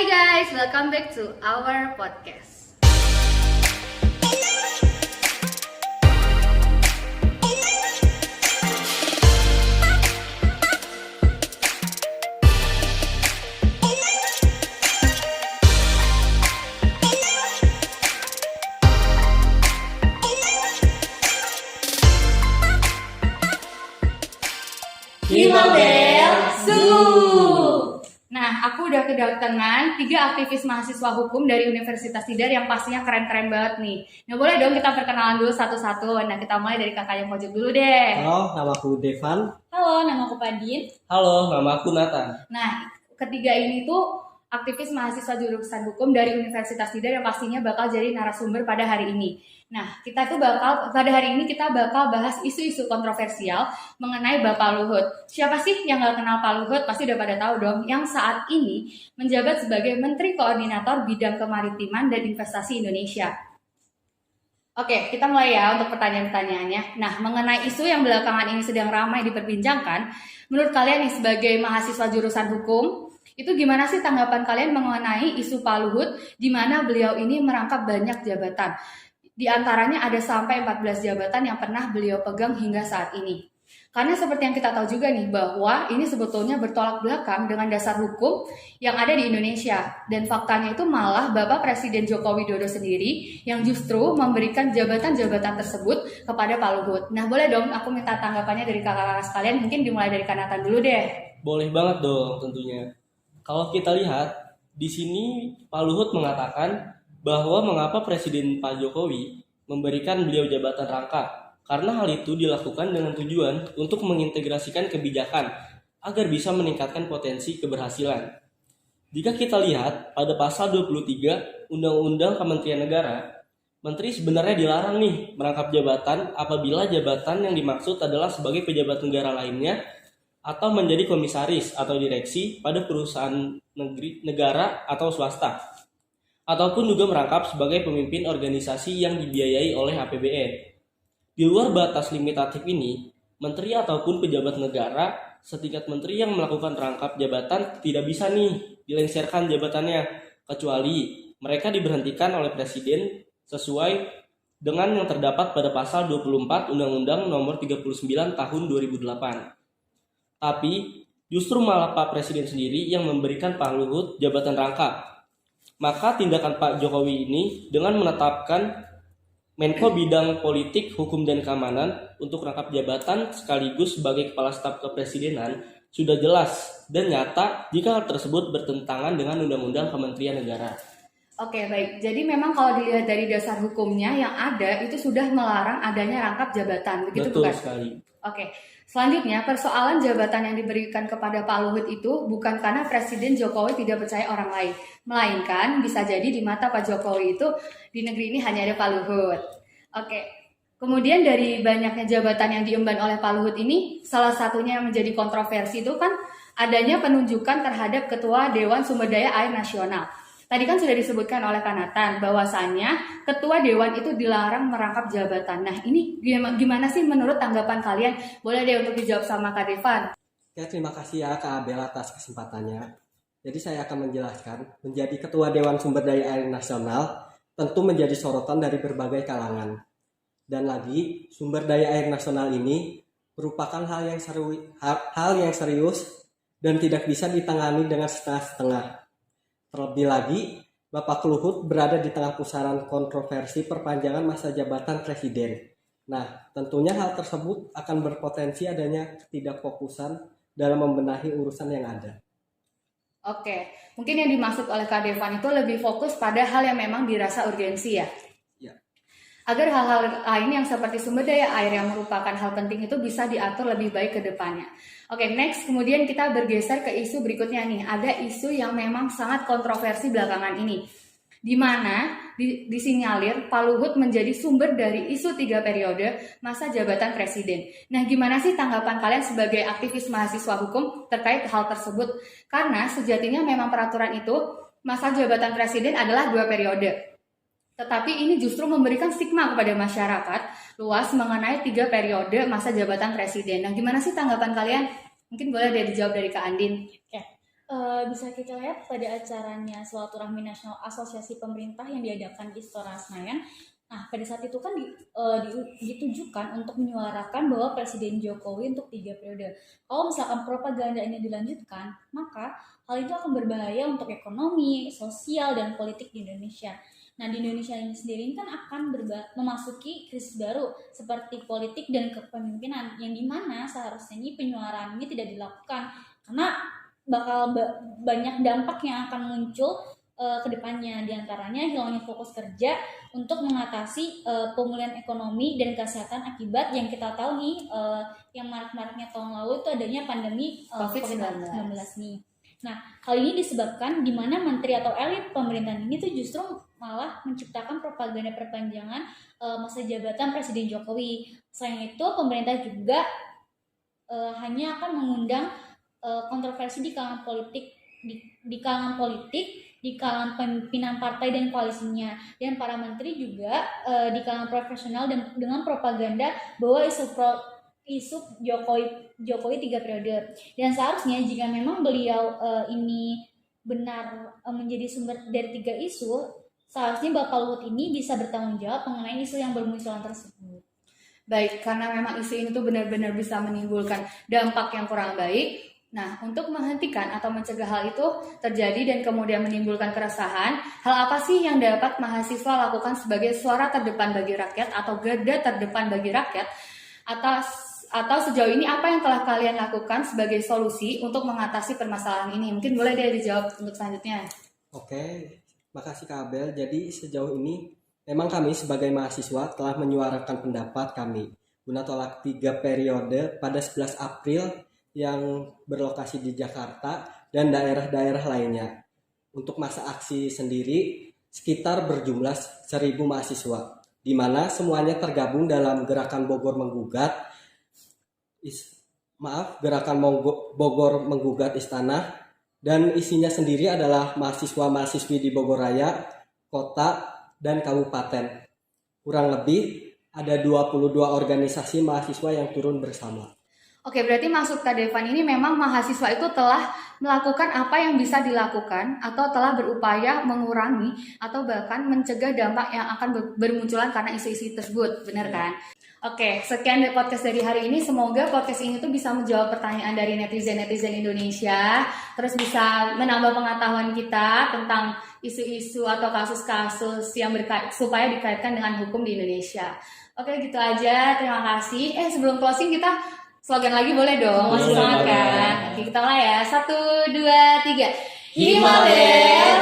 Hai guys, welcome back to our podcast. Himabel Zoo. Nah, aku udah kedatangan 3 aktivis mahasiswa hukum dari Universitas Tidar yang pastinya keren-keren banget nih. Nah, boleh dong kita perkenalan dulu satu-satu. Nah, kita mulai dari kakak yang pojok dulu deh. Halo, nama aku Devan. Halo, nama aku Padin. Halo, nama aku Nathan. Nah, ketiga ini tuh aktivis mahasiswa jurusan hukum dari Universitas Tidar yang pastinya bakal jadi narasumber pada hari ini. Nah, pada hari ini kita bakal bahas isu-isu kontroversial mengenai Bapak Luhut. Siapa sih yang gak kenal Pak Luhut? Pasti udah pada tahu dong, yang saat ini menjabat sebagai Menteri Koordinator Bidang Kemaritiman dan Investasi Indonesia. Oke, kita mulai ya untuk pertanyaan-pertanyaannya. Nah, mengenai isu yang belakangan ini sedang ramai diperbincangkan, menurut kalian nih sebagai mahasiswa jurusan hukum, itu gimana sih tanggapan kalian mengenai isu Pak Luhut di mana beliau ini merangkap banyak jabatan? Di antaranya ada sampai 14 jabatan yang pernah beliau pegang hingga saat ini. Karena seperti yang kita tahu juga nih bahwa ini sebetulnya bertolak belakang dengan dasar hukum yang ada di Indonesia. Dan faktanya itu malah Bapak Presiden Joko Widodo sendiri yang justru memberikan jabatan-jabatan tersebut kepada Pak Luhut. Nah, boleh dong aku minta tanggapannya dari kakak-kakak sekalian, mungkin dimulai dari Kak Nathan dulu deh. Boleh banget dong tentunya. Kalau kita lihat, di sini Pak Luhut mengatakan bahwa mengapa Presiden Pak Jokowi memberikan beliau jabatan rangkap. Karena hal itu dilakukan dengan tujuan untuk mengintegrasikan kebijakan agar bisa meningkatkan potensi keberhasilan. Jika kita lihat pada pasal 23 Undang-Undang Kementerian Negara, Menteri sebenarnya dilarang nih merangkap jabatan apabila jabatan yang dimaksud adalah sebagai pejabat negara lainnya atau menjadi komisaris atau direksi pada perusahaan negara atau swasta, ataupun juga merangkap sebagai pemimpin organisasi yang dibiayai oleh APBN. Di luar batas limitatif ini, menteri ataupun pejabat negara setingkat menteri yang melakukan rangkap jabatan tidak bisa nih dilengsarkan jabatannya, kecuali mereka diberhentikan oleh presiden sesuai dengan yang terdapat pada pasal 24 Undang-Undang Nomor 39 Tahun 2008. Tapi justru malah Pak Presiden sendiri yang memberikan Pak Luhut jabatan rangkap. Maka tindakan Pak Jokowi ini dengan menetapkan Menko Bidang Politik, Hukum dan Keamanan untuk rangkap jabatan sekaligus sebagai Kepala Staf Kepresidenan sudah jelas dan nyata jika hal tersebut bertentangan dengan Undang-Undang Kementerian Negara. Oke, baik. Jadi memang kalau dilihat dari dasar hukumnya yang ada itu sudah melarang adanya rangkap jabatan, begitu Betul bukan? sekali. Oke, selanjutnya persoalan jabatan yang diberikan kepada Pak Luhut itu bukan karena Presiden Jokowi tidak percaya orang lain, melainkan bisa jadi di mata Pak Jokowi itu di negeri ini hanya ada Pak Luhut. Oke, kemudian dari banyaknya jabatan yang diemban oleh Pak Luhut ini, salah satunya yang menjadi kontroversi itu kan adanya penunjukan terhadap Ketua Dewan Sumber Daya Air Nasional. Tadi kan sudah disebutkan oleh Kak Nathan bahwasannya Ketua Dewan itu dilarang merangkap jabatan. Nah, ini gimana sih menurut tanggapan kalian? Boleh deh untuk dijawab sama Kak Devan. Ya, terima kasih ya Kak Abel atas kesempatannya. Jadi saya akan menjelaskan, menjadi Ketua Dewan Sumber Daya Air Nasional tentu menjadi sorotan dari berbagai kalangan. Dan lagi, sumber daya air nasional ini merupakan hal yang serius dan tidak bisa ditangani dengan setengah-setengah. Terlebih lagi, Bapak Luhut berada di tengah pusaran kontroversi perpanjangan masa jabatan presiden. Nah, tentunya hal tersebut akan berpotensi adanya ketidakfokusan dalam membenahi urusan yang ada. Oke, mungkin yang dimaksud oleh Kak Devan itu lebih fokus pada hal yang memang dirasa urgensi ya? Ya. Agar hal-hal lain yang seperti sumber daya air yang merupakan hal penting itu bisa diatur lebih baik ke depannya. Oke, next, kemudian kita bergeser ke isu berikutnya nih. Ada isu yang memang sangat kontroversi belakangan ini, di mana disinyalir Pak Luhut menjadi sumber dari isu 3 periode masa jabatan presiden. Nah, gimana sih tanggapan kalian sebagai aktivis mahasiswa hukum terkait hal tersebut? Karena sejatinya memang peraturan itu masa jabatan presiden adalah 2 periode. Tetapi ini justru memberikan stigma kepada masyarakat luas mengenai 3 periode masa jabatan presiden. Nah, gimana sih tanggapan kalian? Mungkin boleh dijawab dari Kak Andin. Oke. Bisa kita lihat pada acaranya Silaturahmi Nasional Asosiasi Pemerintah yang diadakan di Istora Senayan. Nah, pada saat itu kan ditujukan untuk menyuarakan bahwa Presiden Jokowi untuk 3 periode. Kalau misalkan propaganda ini dilanjutkan, maka hal itu akan berbahaya untuk ekonomi, sosial, dan politik di Indonesia. Nah, di Indonesia ini sendiri kan akan memasuki krisis baru seperti politik dan kepemimpinan, yang dimana seharusnya ini penyuaraan ini tidak dilakukan karena bakal banyak dampak yang akan muncul ke depannya, diantaranya hilangnya fokus kerja untuk mengatasi pemulihan ekonomi dan kesehatan akibat yang kita tahu nih yang marak-maraknya tahun lalu itu adanya pandemi COVID-19 nih. Nah, hal ini disebabkan di mana menteri atau elit pemerintahan ini tuh justru malah menciptakan propaganda perpanjangan masa jabatan Presiden Jokowi. Selain itu, pemerintah juga hanya akan mengundang kontroversi di kalangan politik, di kalangan pimpinan partai dan koalisinya, dan para menteri juga di kalangan profesional dan dengan propaganda bahwa isu Jokowi 3 periode. Dan seharusnya jika memang beliau ini benar menjadi sumber dari 3 isu, seharusnya Bapak Luhut ini bisa bertanggung jawab mengenai isu yang bermunculan tersebut. Baik, karena memang isu ini tuh benar-benar bisa menimbulkan dampak yang kurang baik. Nah, untuk menghentikan atau mencegah hal itu terjadi dan kemudian menimbulkan keresahan, hal apa sih yang dapat mahasiswa lakukan sebagai suara terdepan bagi rakyat atau garda terdepan bagi rakyat? Atau sejauh ini apa yang telah kalian lakukan sebagai solusi untuk mengatasi permasalahan ini? Mungkin boleh deh dijawab untuk selanjutnya. Oke, makasih Kak Abel. Jadi sejauh ini memang kami sebagai mahasiswa telah menyuarakan pendapat kami guna tolak 3 periode pada 11 April yang berlokasi di Jakarta dan daerah-daerah lainnya. Untuk masa aksi sendiri sekitar berjumlah 1.000 mahasiswa, di mana semuanya tergabung dalam gerakan Bogor Menggugat. Gerakan Bogor Menggugat Istana, dan isinya sendiri adalah mahasiswa-mahasiswi di Bogor Raya, kota, dan kabupaten. Kurang lebih ada 22 organisasi mahasiswa yang turun bersama. Oke, berarti maksud Kak Devan ini memang mahasiswa itu telah melakukan apa yang bisa dilakukan atau telah berupaya mengurangi atau bahkan mencegah dampak yang akan bermunculan karena isu-isu tersebut, benar kan? Oke, sekian dari podcast dari hari ini. Semoga podcast ini tuh bisa menjawab pertanyaan dari netizen-netizen Indonesia, terus bisa menambah pengetahuan kita tentang isu-isu atau kasus-kasus yang supaya dikaitkan dengan hukum di Indonesia. Oke, gitu aja. Terima kasih. Sebelum closing kita slogan lagi boleh dong, masih semangat kan? Oke, kita mulai ya. 1, 2, 3. Himabel